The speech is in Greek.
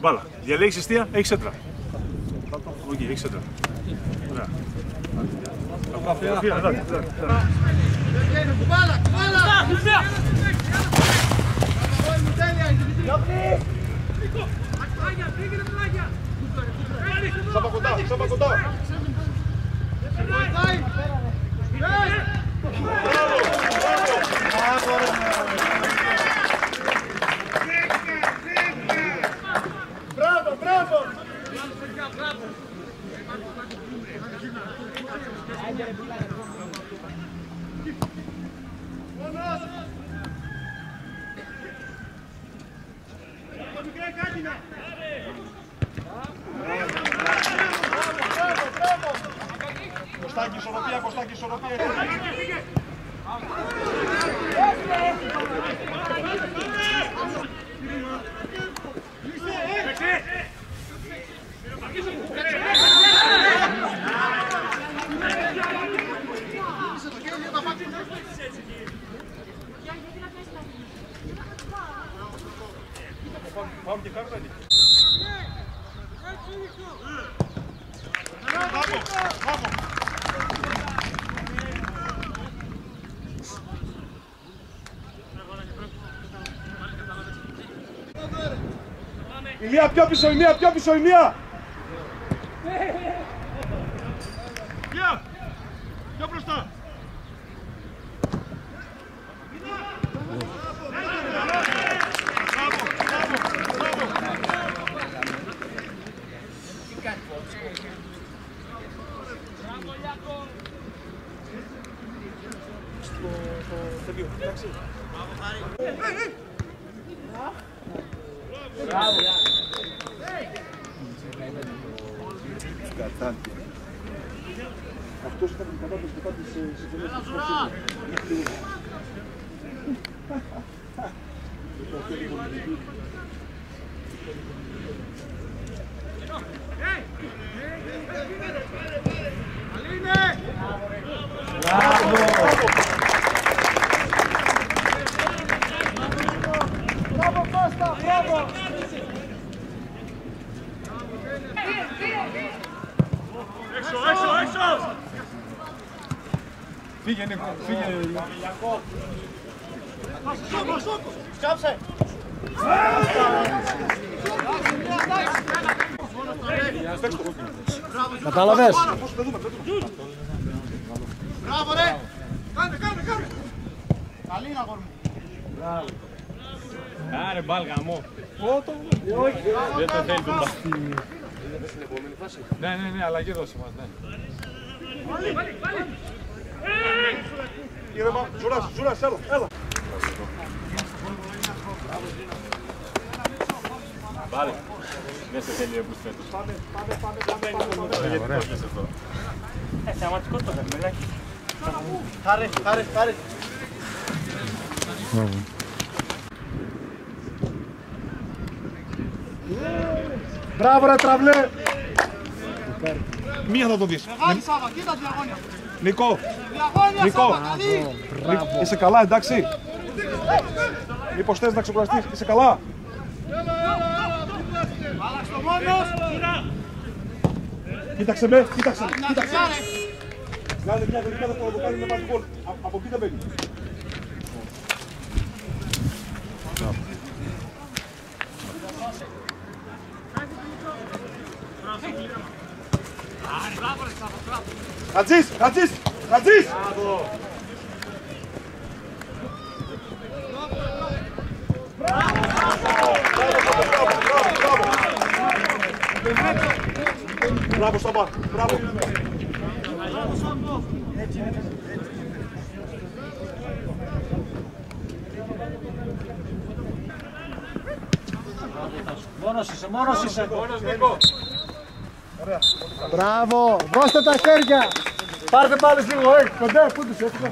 Μπάλα. Διαλέγεις εστία, έχεις έντρα. Οκ, έχεις έντρα. Ωραία. Φωτογραφία, εντάξει. Κουβάλα, κουβάλα! Σάπα κοντά, σάπα κοντά. Μπράβο, μπράβο! Κωστάκη, ισορροπία, Κωστάκη, ισορροπία. Πάμε και κάρτα εκεί. Η μία πιο πίσω, η μία πιο πίσω, η μία! Πιο μπροστά! Αυτός ήταν η κατάσταση μετά τις συμφωνίες του Σκοτσίνου. Μπράβο Κώστα, μπράβο! Έξω! Φύγε Νίκο, φύγε. Σκάψε! Κατάλαβες. Μπράβο ρε! Κάνε! Καλή είναι αγόρι μου! Μπράβο. Άρε μπάλ γαμό. Δεν το θέλει τον μπάλ. Είναι στην επόμενη φάση. Ναι, αλλαγή δώσε μας, ναι. Ήρεμα, Ζουράς, έλα. Βάλε. Δεν σε θέλει έπους φέτος. Πάμε. Θεαματικό το παιχνιδάκι. Χάρη. Μπράβο ρε τραβλέ! Μία θα το δεις. Μεγάλη Σάβα, κοίτα διαγώνια. Νικό, Διαγώνια Σάβα, καλή. είσαι καλά εντάξει. Μήπως θες να ξεκουραστείς, είσαι καλά. Άλλαξε το μόνος. Κοίταξε με. Κάνε μια γρήγορα θα το κάνει με πάλι γκολ. Από εκεί δεν μπαίνει. Χατζής! Μπράβο Σαμπά, μπράβο! Μόνος είσαι. Μπράβο, δώστε τα χέρια. Πάρτε πάλι λίγο, κοντά, πού τους έφυγα.